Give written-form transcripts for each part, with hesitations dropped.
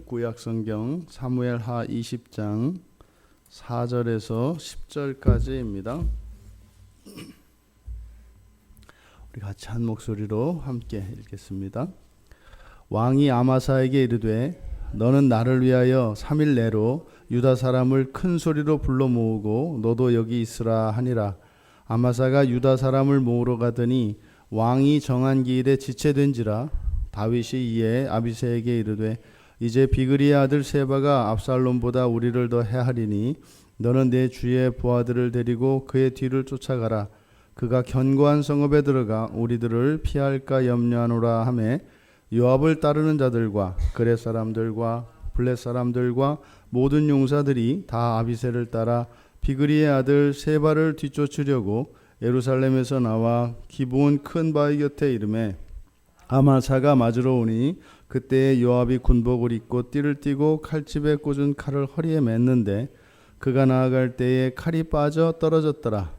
구약성경 사무엘하 20장 4절에서 10절까지입니다. 우리 같이 한 목소리로 함께 읽겠습니다. 왕이 아마사에게 이르되 너는 나를 위하여 3일 내로 유다 사람을 큰 소리로 불러 모으고 너도 여기 있으라 하니라. 아마사가 유다 사람을 모으러 가더니 왕이 정한 기일에 지체된지라. 다윗이 이에 아비새에게 이르되 이제 비그리의 아들 세바가 압살롬보다 우리를 더 해하리니 너는 내 주의 부하들을 데리고 그의 뒤를 쫓아가라. 그가 견고한 성읍에 들어가 우리들을 피할까 염려하노라 하매 요압을 따르는 자들과 그렛 사람들과 블렛 사람들과 모든 용사들이 다 아비새를 따라 비그리의 아들 세바를 뒤쫓으려고 예루살렘에서 나와 기브온 큰 바위 곁에 이르매 아마사가 맞으러 오니 그때에 요압이 군복을 입고 띠를 띠고 칼집에 꽂은 칼을 허리에 맸는데 그가 나아갈 때에 칼이 빠져 떨어졌더라.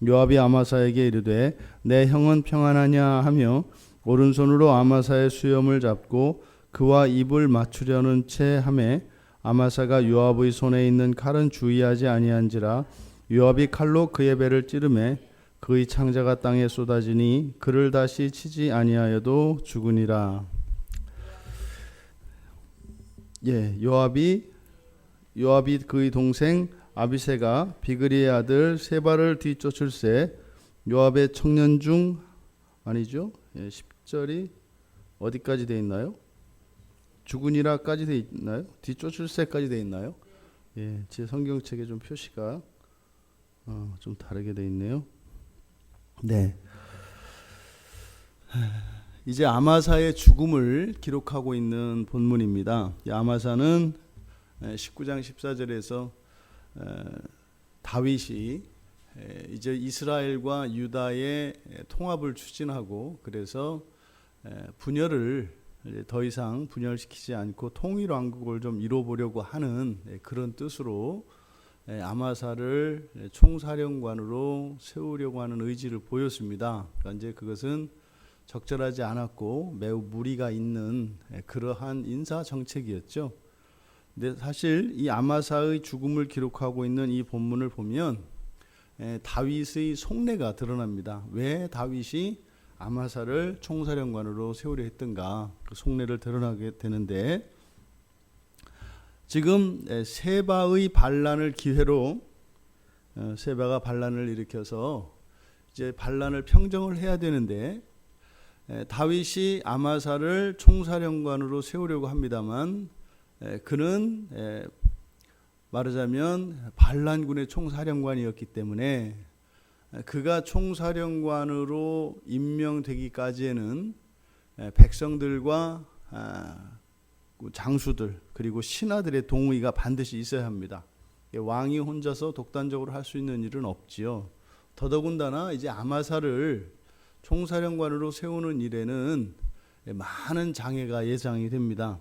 요압이 아마사에게 이르되 내 형은 평안하냐 하며 오른손으로 아마사의 수염을 잡고 그와 입을 맞추려는 채 하매 아마사가 요압의 손에 있는 칼은 주의하지 아니한지라. 요압이 칼로 그의 배를 찌르매 그의 창자가 땅에 쏟아지니 그를 다시 치지 아니하여도 죽으니라. 요압이 그의 동생 아비새가 비그리의 아들 세바를 뒤쫓을세. 요압의 청년 중 아니죠? 10절이 어디까지 돼 있나요? 죽으니라까지 돼 있나요? 뒤쫓을세까지 돼 있나요? 제 성경책에 좀 표시가 좀 다르게 돼 있네요. 네. 이제 아마사의 죽음을 기록하고 있는 본문입니다. 아마사는 19장 14절에서 다윗이 이제 이스라엘과 유다의 통합을 추진하고 그래서 분열을 더 이상 분열시키지 않고 통일 왕국을 좀 이뤄보려고 하는 그런 뜻으로 아마사를 총사령관으로 세우려고 하는 의지를 보였습니다. 그러니까 이제 그것은 적절하지 않았고 매우 무리가 있는 그러한 인사 정책이었죠. 근데 사실 이 아마사의 죽음을 기록하고 있는 이 본문을 보면 다윗의 속내가 드러납니다. 왜 다윗이 아마사를 총사령관으로 세우려 했던가 그 속내를 드러나게 되는데, 지금 세바의 반란을 기회로 세바가 반란을 일으켜서 이제 반란을 평정을 해야 되는데 다윗이 아마사를 총사령관으로 세우려고 합니다만 그는 말하자면 반란군의 총사령관이었기 때문에 그가 총사령관으로 임명되기까지에는 백성들과 장수들 그리고 신하들의 동의가 반드시 있어야 합니다. 왕이 혼자서 독단적으로 할 수 있는 일은 없지요. 더더군다나 이제 아마사를 총사령관으로 세우는 일에는 많은 장애가 예상이 됩니다.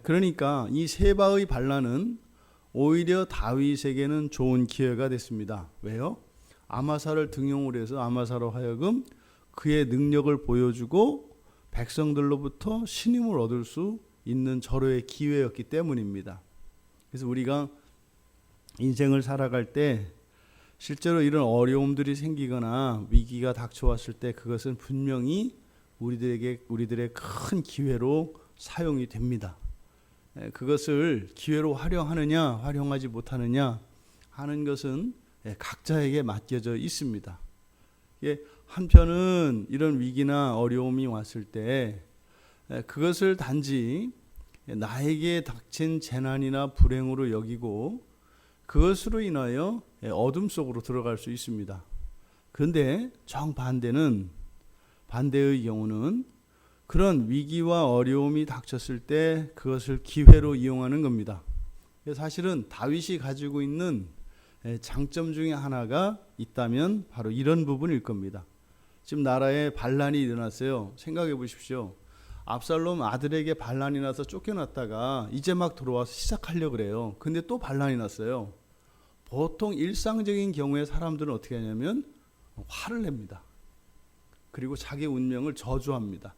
그러니까 이 세바의 반란은 오히려 다윗에게는 좋은 기회가 됐습니다. 왜요? 아마사를 등용을 해서 아마사로 하여금 그의 능력을 보여주고 백성들로부터 신임을 얻을 수 있는 절호의 기회였기 때문입니다. 그래서 우리가 인생을 살아갈 때 실제로 이런 어려움들이 생기거나 위기가 닥쳐왔을 때 그것은 분명히 우리들의 큰 기회로 사용이 됩니다. 그것을 기회로 활용하느냐 활용하지 못하느냐 하는 것은 각자에게 맡겨져 있습니다. 한편은 이런 위기나 어려움이 왔을 때 그것을 단지 나에게 닥친 재난이나 불행으로 여기고 그것으로 인하여 어둠 속으로 들어갈 수 있습니다. 그런데 정반대의 경우는 그런 위기와 어려움이 닥쳤을 때 그것을 기회로 이용하는 겁니다. 사실은 다윗이 가지고 있는 장점 중에 하나가 있다면 바로 이런 부분일 겁니다. 지금 나라에 반란이 일어났어요. 생각해 보십시오. 압살롬 아들에게 반란이 나서 쫓겨났다가 이제 막 들어와서 시작하려고 그래요. 근데 또 반란이 났어요. 보통 일상적인 경우에 사람들은 어떻게 하냐면 화를 냅니다. 그리고 자기 운명을 저주합니다.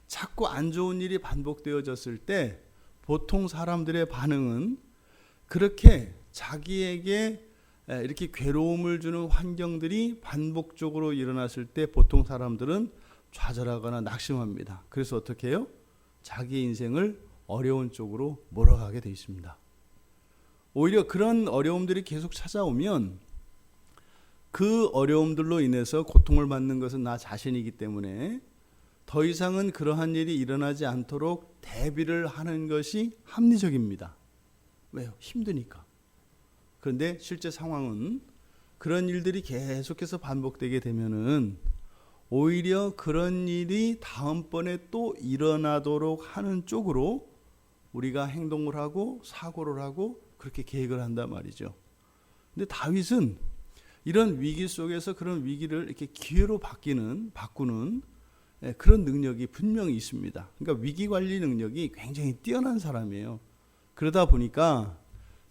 자꾸 안 좋은 일이 반복되어졌을 때 보통 사람들의 반응은 그렇게 자기에게 이렇게 괴로움을 주는 환경들이 반복적으로 일어났을 때 보통 사람들은 좌절하거나 낙심합니다. 그래서 어떻게 해요? 자기 인생을 어려운 쪽으로 몰아가게 돼 있습니다. 오히려 그런 어려움들이 계속 찾아오면 그 어려움들로 인해서 고통을 받는 것은 나 자신이기 때문에 더 이상은 그러한 일이 일어나지 않도록 대비를 하는 것이 합리적입니다. 왜요? 힘드니까. 그런데 실제 상황은 그런 일들이 계속해서 반복되게 되면은 오히려 그런 일이 다음번에 또 일어나도록 하는 쪽으로 우리가 행동을 하고 사고를 하고 그렇게 계획을 한단 말이죠. 근데 다윗은 이런 위기 속에서 그런 위기를 이렇게 기회로 바꾸는 그런 능력이 분명히 있습니다. 그러니까 위기 관리 능력이 굉장히 뛰어난 사람이에요. 그러다 보니까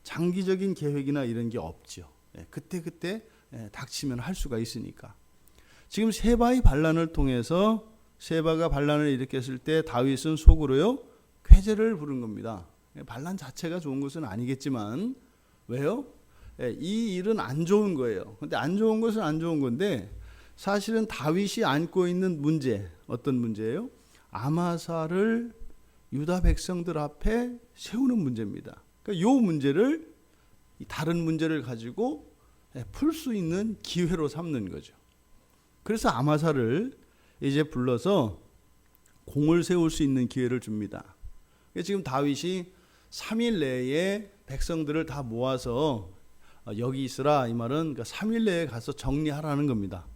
장기적인 계획이나 이런 게 없죠. 그때 닥치면 할 수가 있으니까. 지금 세바의 반란을 통해서 세바가 반란을 일으켰을 때 다윗은 속으로요 쾌재를 부른 겁니다. 반란 자체가 좋은 것은 아니겠지만 왜요? 이 일은 안 좋은 거예요. 근데 안 좋은 것은 안 좋은 건데 사실은 다윗이 안고 있는 문제, 어떤 문제예요? 아마사를 유다 백성들 앞에 세우는 문제입니다. 그러니까 이 문제를 다른 문제를 가지고 풀 수 있는 기회로 삼는 거죠. 그래서 아마사를 이제 불러서 공을 세울 수 있는 기회를 줍니다. 지금 다윗이 3일 내에 백성들을 다 모아서 여기 있으라, 이 말은 3일 내에 가서 정리하라는 겁니다.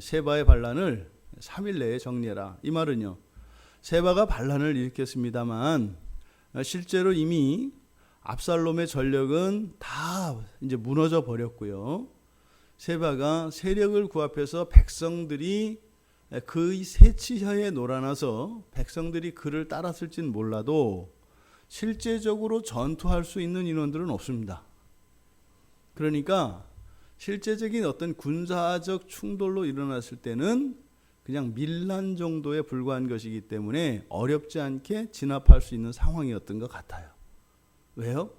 세바의 반란을 3일 내에 정리해라. 이 말은요, 세바가 반란을 일으켰습니다만 실제로 이미 압살롬의 전력은 다 이제 무너져 버렸고요. 세바가 세력을 구합해서 백성들이 그의 세치혀에 놀아나서 백성들이 그를 따랐을진 몰라도 실제적으로 전투할 수 있는 인원들은 없습니다. 그러니까 실제적인 어떤 군사적 충돌로 일어났을 때는 그냥 밀란 정도에 불과한 것이기 때문에 어렵지 않게 진압할 수 있는 상황이었던 것 같아요. 왜요?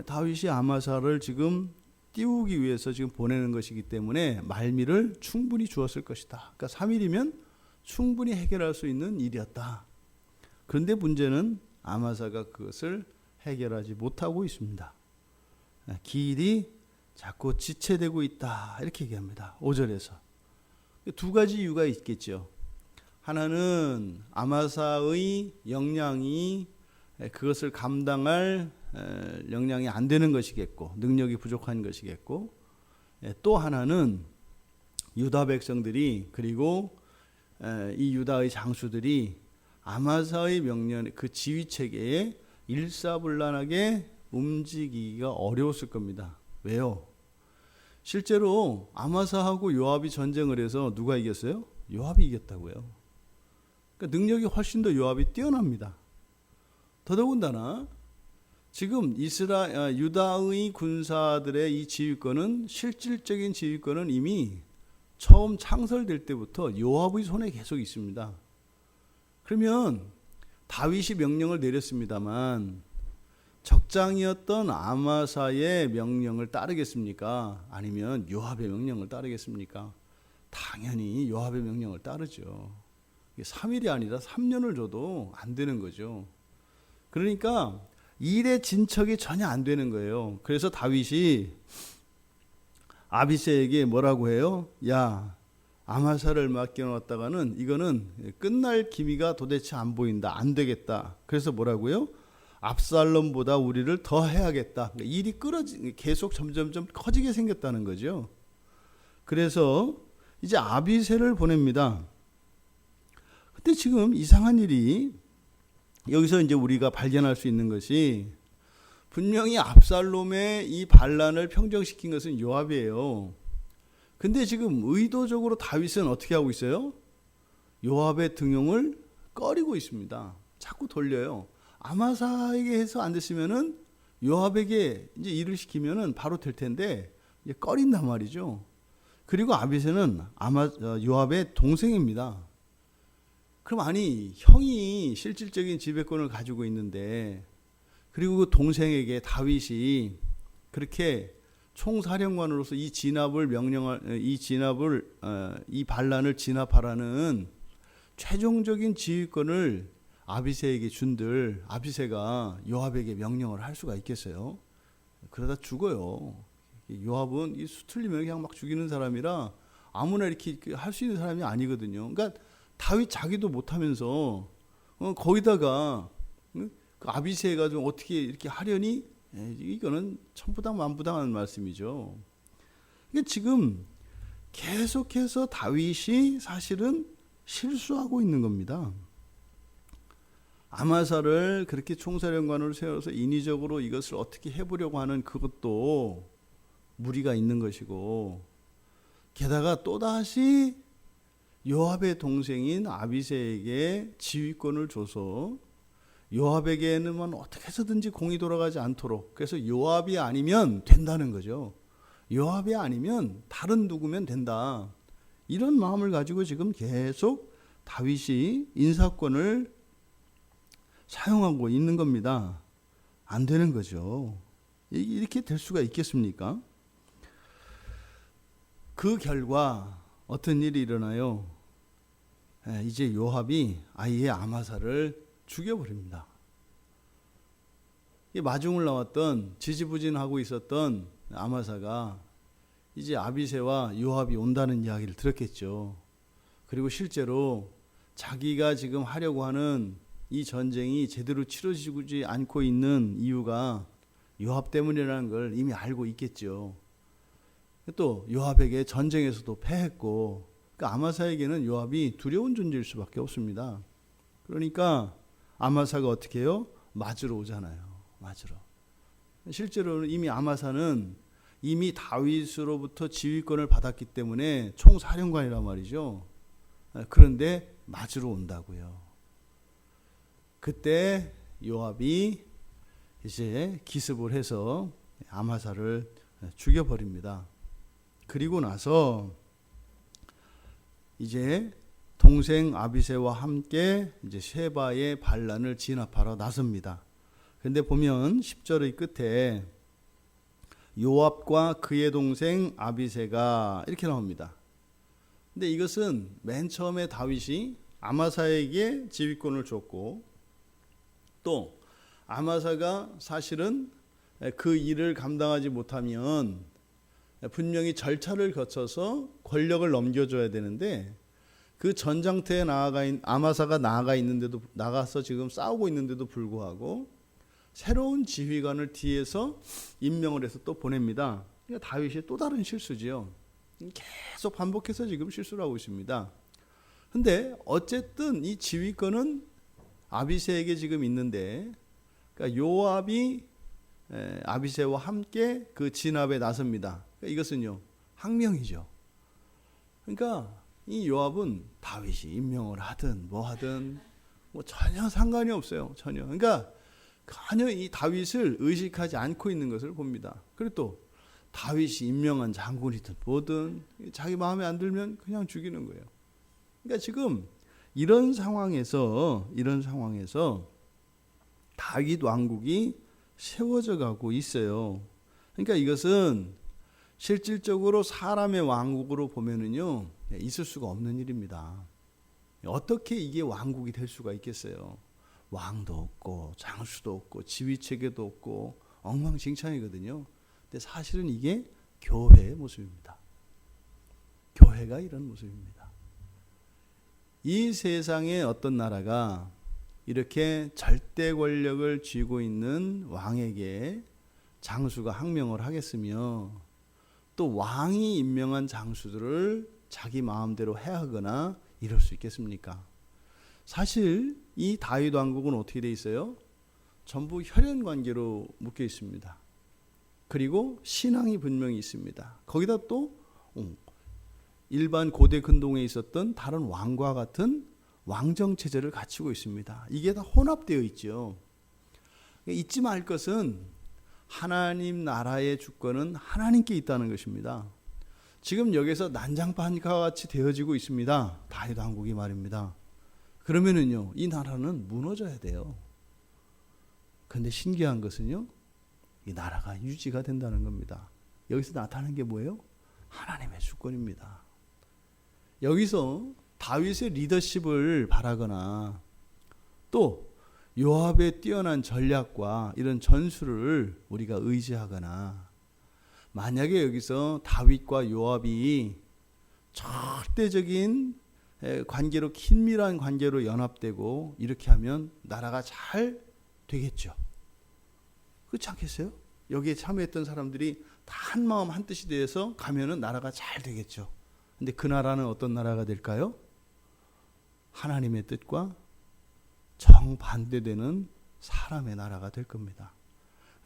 다윗이 아마사를 지금 띄우기 위해서 지금 보내는 것이기 때문에 말미를 충분히 주었을 것이다. 그러니까 3일이면 충분히 해결할 수 있는 일이었다. 그런데 문제는 아마사가 그것을 해결하지 못하고 있습니다. 길이 자꾸 지체되고 있다. 이렇게 얘기합니다. 5절에서. 두 가지 이유가 있겠죠. 하나는 아마사의 역량이 그것을 감당할 역량이 안 되는 것이겠고 능력이 부족한 것이겠고, 또 하나는 유다 백성들이 그리고 이 유다의 장수들이 아마사의 명령 그 지휘 체계에 일사불란하게 움직이기가 어려웠을 겁니다. 왜요? 실제로 아마사하고 요압이 전쟁을 해서 누가 이겼어요? 요압이 이겼다고요. 그러니까 능력이 훨씬 더 요압이 뛰어납니다. 더더군다나 지금 유다의 군사들의 이 지휘권은 실질적인 지휘권은 이미 처음 창설될 때부터 요압의 손에 계속 있습니다. 그러면 다윗이 명령을 내렸습니다만 적장이었던 아마사의 명령을 따르겠습니까? 아니면 요압의 명령을 따르겠습니까? 당연히 요압의 명령을 따르죠. 3일이 아니라 3년을 줘도 안 되는 거죠. 그러니까 일의 진척이 전혀 안 되는 거예요. 그래서 다윗이 아비새에게 뭐라고 해요? 야, 아마사를 맡겨놓았다가는 이거는 끝날 기미가 도대체 안 보인다. 안 되겠다. 그래서 뭐라고요? 압살롬보다 우리를 더 해야겠다. 일이 계속 점점점 커지게 생겼다는 거죠. 그래서 이제 아비새를 보냅니다. 근데 지금 이상한 일이 여기서 이제 우리가 발견할 수 있는 것이 분명히 압살롬의 이 반란을 평정시킨 것은 요압이에요. 근데 지금 의도적으로 다윗은 어떻게 하고 있어요? 요압의 등용을 꺼리고 있습니다. 자꾸 돌려요. 아마사에게 해서 안 됐으면은 요압에게 이제 일을 시키면은 바로 될 텐데 이제 꺼린단 말이죠. 그리고 아비새는 요압의 동생입니다. 그럼 아니 형이 실질적인 지배권을 가지고 있는데 그리고 그 동생에게 다윗이 그렇게 총사령관으로서 이 반란을 진압하라는 최종적인 지휘권을 아비새에게 준들 아비새가 요압에게 명령을 할 수가 있겠어요? 그러다 죽어요. 요압은 이 수틀리면 그냥 막 죽이는 사람이라 아무나 이렇게 할 수 있는 사람이 아니거든요. 그러니까 다윗 자기도 못하면서 거기다가 그 아비새가 좀 어떻게 이렇게 하려니? 이거는 천부당 만부당하는 말씀이죠. 그러니까 지금 계속해서 다윗이 사실은 실수하고 있는 겁니다. 아마사를 그렇게 총사령관으로 세워서 인위적으로 이것을 어떻게 해보려고 하는 그것도 무리가 있는 것이고, 게다가 또다시 요압의 동생인 아비새에게 지휘권을 줘서 요압에게는 어떻게 해서든지 공이 돌아가지 않도록, 그래서 요압이 아니면 된다는 거죠. 요압이 아니면 다른 누구면 된다, 이런 마음을 가지고 지금 계속 다윗이 인사권을 사용하고 있는 겁니다. 안 되는 거죠. 이렇게 될 수가 있겠습니까? 그 결과 어떤 일이 일어나요? 이제 요압이 아예 아마사를 죽여버립니다. 마중을 나왔던 지지부진하고 있었던 아마사가 이제 아비새와 요압이 온다는 이야기를 들었겠죠. 그리고 실제로 자기가 지금 하려고 하는 이 전쟁이 제대로 치러지지 않고 있는 이유가 요압 때문이라는 걸 이미 알고 있겠죠. 또 요압에게 전쟁에서도 패했고, 그러니까 아마사에게는 요압이 두려운 존재일 수밖에 없습니다. 그러니까 아마사가 어떻게 해요? 맞으러 오잖아요. 맞으러. 실제로는 이미 아마사는 이미 다윗으로부터 지휘권을 받았기 때문에 총사령관이란 말이죠. 그런데 맞으러 온다고요. 그때 요압이 이제 기습을 해서 아마사를 죽여버립니다. 그리고 나서 이제 동생 아비새와 함께 이제 쉐바의 반란을 진압하러 나섭니다. 그런데 보면 10절의 끝에 요압과 그의 동생 아비새가 이렇게 나옵니다. 근데 이것은 맨 처음에 다윗이 아마사에게 지휘권을 줬고, 또 아마사가 사실은 그 일을 감당하지 못하면 분명히 절차를 거쳐서 권력을 넘겨줘야 되는데, 그 전장터에 아마사가 나가서 지금 싸우고 있는데도 불구하고 새로운 지휘관을 뒤에서 임명을 해서 또 보냅니다. 그러니까 다윗이 또 다른 실수지요. 계속 반복해서 지금 실수를 하고 있습니다. 근데 어쨌든 이 지휘권은 아비새에게 지금 있는데, 그러니까 요압이 아비새와 함께 그 진압에 나섭니다. 그러니까 이것은요, 항명이죠. 그러니까 이 요압은 다윗이 임명을 하든 뭐 하든 뭐 전혀 상관이 없어요. 전혀. 그러니까 전혀 이 다윗을 의식하지 않고 있는 것을 봅니다. 그리고 또 다윗이 임명한 장군이든 뭐든 자기 마음에 안 들면 그냥 죽이는 거예요. 그러니까 지금 이런 상황에서 다윗 왕국이 세워져 가고 있어요. 그러니까 이것은 실질적으로 사람의 왕국으로 보면은요, 있을 수가 없는 일입니다. 어떻게 이게 왕국이 될 수가 있겠어요? 왕도 없고 장수도 없고 지휘체계도 없고 엉망진창이거든요. 근데 사실은 이게 교회의 모습입니다. 교회가 이런 모습입니다. 이 세상에 어떤 나라가 이렇게 절대 권력을 쥐고 있는 왕에게 장수가 항명을 하겠으며, 또 왕이 임명한 장수들을 자기 마음대로 해하거나 이럴 수 있겠습니까? 사실 이 다윗 왕국은 어떻게 돼 있어요? 전부 혈연 관계로 묶여 있습니다. 그리고 신앙이 분명히 있습니다. 거기다 또 일반 고대 근동에 있었던 다른 왕과 같은 왕정 체제를 갖추고 있습니다. 이게 다 혼합되어 있죠. 잊지 말 것은 하나님 나라의 주권은 하나님께 있다는 것입니다. 지금 여기서 난장판과 같이 되어지고 있습니다. 다윗 왕국이 말입니다. 그러면은요, 이 나라는 무너져야 돼요. 근데 신기한 것은요, 이 나라가 유지가 된다는 겁니다. 여기서 나타나는 게 뭐예요? 하나님의 주권입니다. 여기서 다윗의 리더십을 바라거나 또 요압의 뛰어난 전략과 이런 전술을 우리가 의지하거나, 만약에 여기서 다윗과 요압이 절대적인 관계로, 긴밀한 관계로 연합되고 이렇게 하면 나라가 잘 되겠죠. 그렇지 않겠어요? 여기에 참여했던 사람들이 다 한 마음 한 뜻이 되어서 가면은 나라가 잘 되겠죠. 근데 그 나라는 어떤 나라가 될까요? 하나님의 뜻과 정반대되는 사람의 나라가 될 겁니다.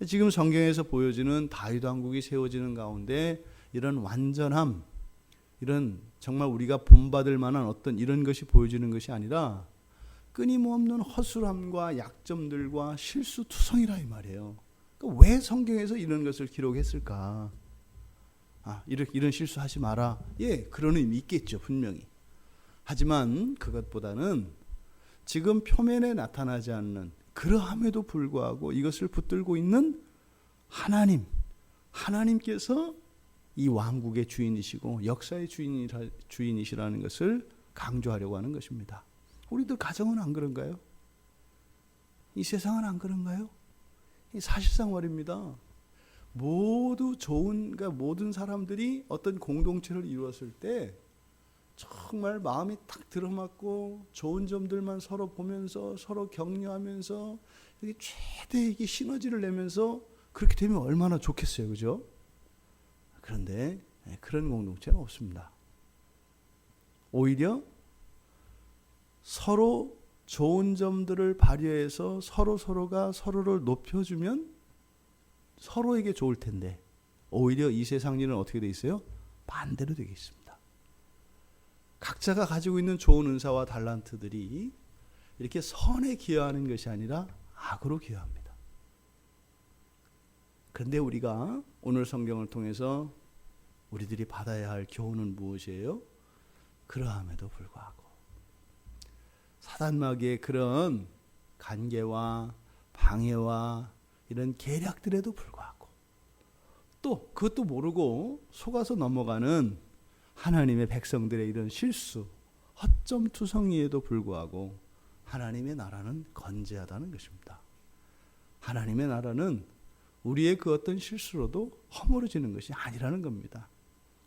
지금 성경에서 보여지는 다윗 왕국이 세워지는 가운데 이런 완전함, 이런 정말 우리가 본받을 만한 어떤 이런 것이 보여지는 것이 아니라 끊임없는 허술함과 약점들과 실수투성이라 이 말이에요. 그러니까 왜 성경에서 이런 것을 기록했을까? 이런 실수하지 마라. 예, 그런 의미 있겠죠, 분명히. 하지만 그것보다는 지금 표면에 나타나지 않는, 그러함에도 불구하고 이것을 붙들고 있는 하나님께서 이 왕국의 주인이시고 역사의 주인이시라는 것을 강조하려고 하는 것입니다. 우리들 가정은 안 그런가요? 이 세상은 안 그런가요? 사실상 말입니다. 그러니까 모든 사람들이 어떤 공동체를 이루었을 때 정말 마음이 탁 들어맞고 좋은 점들만 서로 보면서 서로 격려하면서 이게 최대 이게 시너지를 내면서 그렇게 되면 얼마나 좋겠어요, 그죠? 그런데 그런 공동체는 없습니다. 오히려 서로 좋은 점들을 발휘해서 서로가 서로를 높여주면 서로에게 좋을 텐데, 오히려 이 세상 일은 어떻게 돼 있어요? 반대로 되어 있습니다. 각자가 가지고 있는 좋은 은사와 달란트들이 이렇게 선에 기여하는 것이 아니라 악으로 기여합니다. 그런데 우리가 오늘 성경을 통해서 우리들이 받아야 할 교훈은 무엇이에요? 그러함에도 불구하고 사단마귀의 그런 간계와 방해와 이런 계략들에도 불구하고 또 그것도 모르고 속아서 넘어가는 하나님의 백성들의 이런 실수, 허점투성이에도 불구하고 하나님의 나라는 건재하다는 것입니다. 하나님의 나라는 우리의 그 어떤 실수로도 허물어지는 것이 아니라는 겁니다.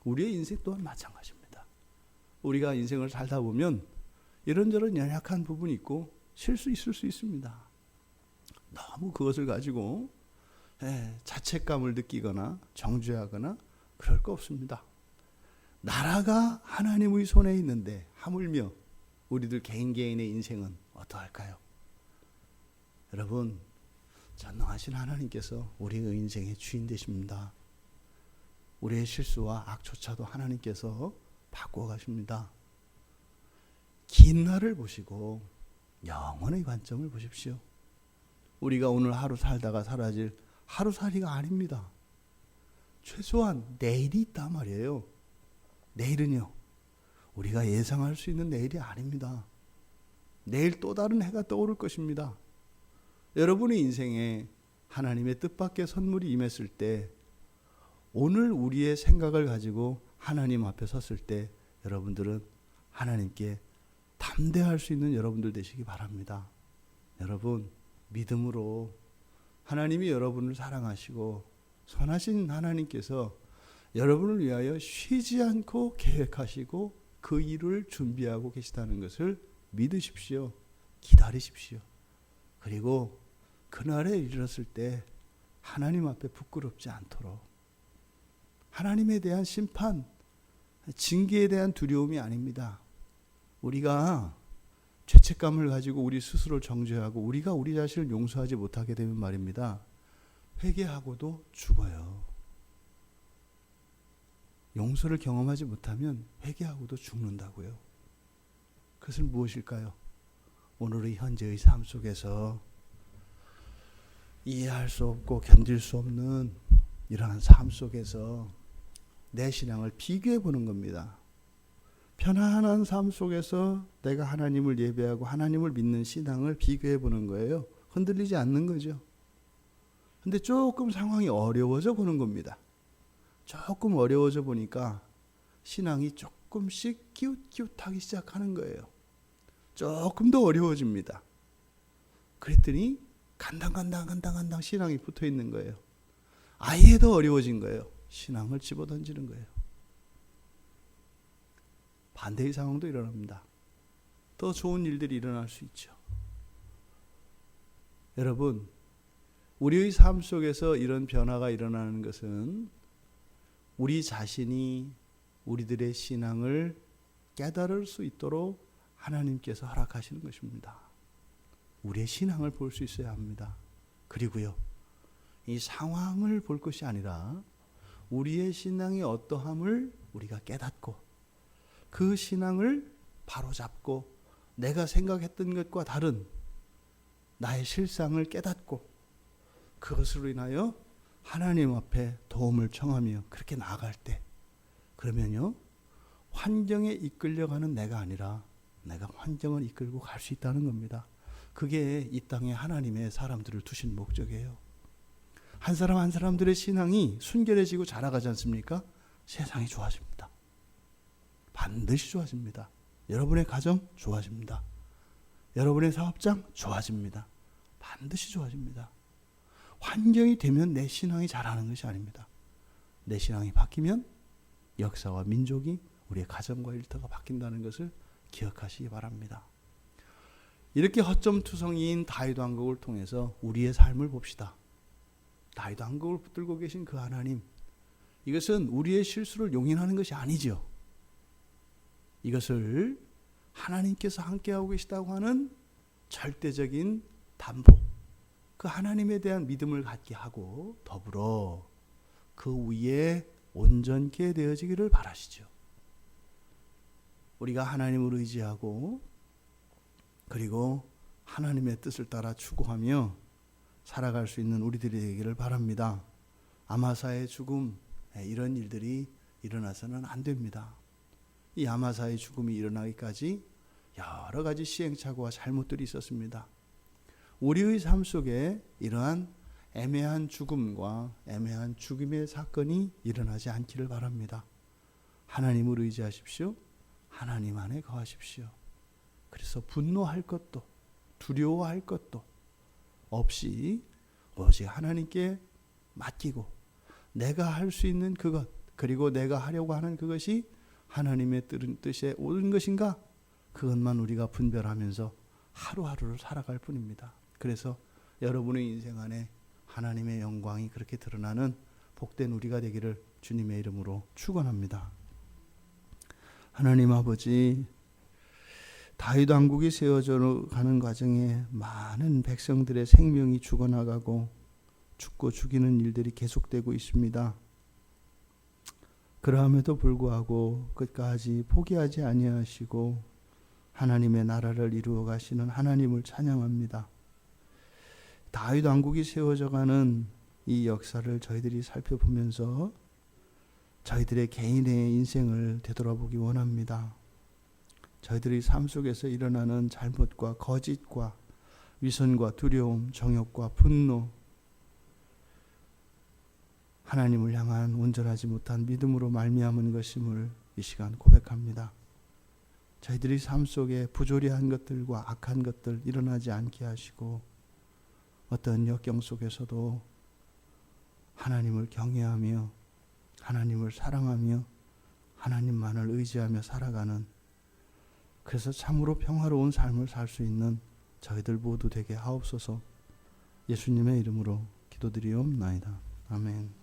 우리의 인생 또한 마찬가지입니다. 우리가 인생을 살다 보면 이런저런 연약한 부분이 있고 실수 있을 수 있습니다. 너무 그것을 가지고 자책감을 느끼거나 정죄하거나 그럴 거 없습니다. 나라가 하나님의 손에 있는데 하물며 우리들 개인의 인생은 어떠할까요? 여러분, 전능하신 하나님께서 우리의 인생의 주인 되십니다. 우리의 실수와 악조차도 하나님께서 바꾸어 가십니다. 긴 날을 보시고 영원의 관점을 보십시오. 우리가 오늘 하루 살다가 사라질 하루살이가 아닙니다. 최소한 내일이 있단 말이에요. 내일은요, 우리가 예상할 수 있는 내일이 아닙니다. 내일 또 다른 해가 떠오를 것입니다. 여러분의 인생에 하나님의 뜻밖의 선물이 임했을 때, 오늘 우리의 생각을 가지고 하나님 앞에 섰을 때 여러분들은 하나님께 담대할 수 있는 여러분들 되시기 바랍니다. 여러분, 믿음으로 하나님이 여러분을 사랑하시고 선하신 하나님께서 여러분을 위하여 쉬지 않고 계획하시고 그 일을 준비하고 계시다는 것을 믿으십시오. 기다리십시오. 그리고 그날에 이르렀을 때 하나님 앞에 부끄럽지 않도록, 하나님에 대한 심판, 징계에 대한 두려움이 아닙니다. 우리가 죄책감을 가지고 우리 스스로를 정죄하고 우리가 우리 자신을 용서하지 못하게 되면 말입니다, 회개하고도 죽어요. 용서를 경험하지 못하면 회개하고도 죽는다고요. 그것은 무엇일까요? 오늘의 현재의 삶 속에서 이해할 수 없고 견딜 수 없는 이러한 삶 속에서 내 신앙을 비교해 보는 겁니다. 편안한 삶 속에서 내가 하나님을 예배하고 하나님을 믿는 신앙을 비교해 보는 거예요. 흔들리지 않는 거죠. 근데 조금 상황이 어려워져 보는 겁니다. 조금 어려워져 보니까 신앙이 조금씩 기웃기웃하기 시작하는 거예요. 조금 더 어려워집니다. 그랬더니 간당 신앙이 붙어 있는 거예요. 아예 더 어려워진 거예요. 신앙을 집어던지는 거예요. 반대의 상황도 일어납니다. 더 좋은 일들이 일어날 수 있죠. 여러분, 우리의 삶 속에서 이런 변화가 일어나는 것은 우리 자신이 우리들의 신앙을 깨달을 수 있도록 하나님께서 허락하시는 것입니다. 우리의 신앙을 볼 수 있어야 합니다. 그리고요, 이 상황을 볼 것이 아니라 우리의 신앙이 어떠함을 우리가 깨닫고 그 신앙을 바로잡고 내가 생각했던 것과 다른 나의 실상을 깨닫고 그것으로 인하여 하나님 앞에 도움을 청하며 그렇게 나아갈 때, 그러면요, 환경에 이끌려가는 내가 아니라 내가 환경을 이끌고 갈 수 있다는 겁니다. 그게 이 땅에 하나님의 사람들을 두신 목적이에요. 한 사람 한 사람들의 신앙이 순결해지고 자라가지 않습니까? 세상이 좋아집니다. 반드시 좋아집니다. 여러분의 가정 좋아집니다. 여러분의 사업장 좋아집니다. 반드시 좋아집니다. 환경이 되면 내 신앙이 자라는 것이 아닙니다. 내 신앙이 바뀌면 역사와 민족이, 우리의 가정과 일터가 바뀐다는 것을 기억하시기 바랍니다. 이렇게 허점투성이인 다윗 왕국을 통해서 우리의 삶을 봅시다. 다윗 왕국을 붙들고 계신 그 하나님, 이것은 우리의 실수를 용인하는 것이 아니죠. 이것을 하나님께서 함께하고 계시다고 하는 절대적인 담보, 그 하나님에 대한 믿음을 갖게 하고 더불어 그 위에 온전케 되어지기를 바라시죠. 우리가 하나님을 의지하고 그리고 하나님의 뜻을 따라 추구하며 살아갈 수 있는 우리들이 되기를 바랍니다. 아마사의 죽음, 이런 일들이 일어나서는 안 됩니다. 이 아마사의 죽음이 일어나기까지 여러 가지 시행착오와 잘못들이 있었습니다. 우리의 삶 속에 이러한 애매한 죽음과 애매한 죽음의 사건이 일어나지 않기를 바랍니다. 하나님을 의지하십시오. 하나님 안에 거하십시오. 그래서 분노할 것도 두려워할 것도 없이 오직 하나님께 맡기고 내가 할 수 있는 그것, 그리고 내가 하려고 하는 그것이 하나님의 뜻에 옳은 것인가, 그것만 우리가 분별하면서 하루하루를 살아갈 뿐입니다. 그래서 여러분의 인생 안에 하나님의 영광이 그렇게 드러나는 복된 우리가 되기를 주님의 이름으로 축원합니다. 하나님 아버지, 다윗 왕국이 세워져 가는 과정에 많은 백성들의 생명이 죽어나가고 죽고 죽이는 일들이 계속되고 있습니다. 그러함에도 불구하고 끝까지 포기하지 아니하시고 하나님의 나라를 이루어 가시는 하나님을 찬양합니다. 다윗 왕국이 세워져 가는 이 역사를 저희들이 살펴보면서 저희들의 개인의 인생을 되돌아보기 원합니다. 저희들의 삶 속에서 일어나는 잘못과 거짓과 위선과 두려움, 정욕과 분노, 하나님을 향한 온전하지 못한 믿음으로 말미암은 것임을 이 시간 고백합니다. 저희들의 삶 속에 부조리한 것들과 악한 것들 일어나지 않게 하시고 어떤 역경 속에서도 하나님을 경외하며 하나님을 사랑하며 하나님만을 의지하며 살아가는, 그래서 참으로 평화로운 삶을 살 수 있는 저희들 모두 되게 하옵소서. 예수님의 이름으로 기도드리옵나이다. 아멘.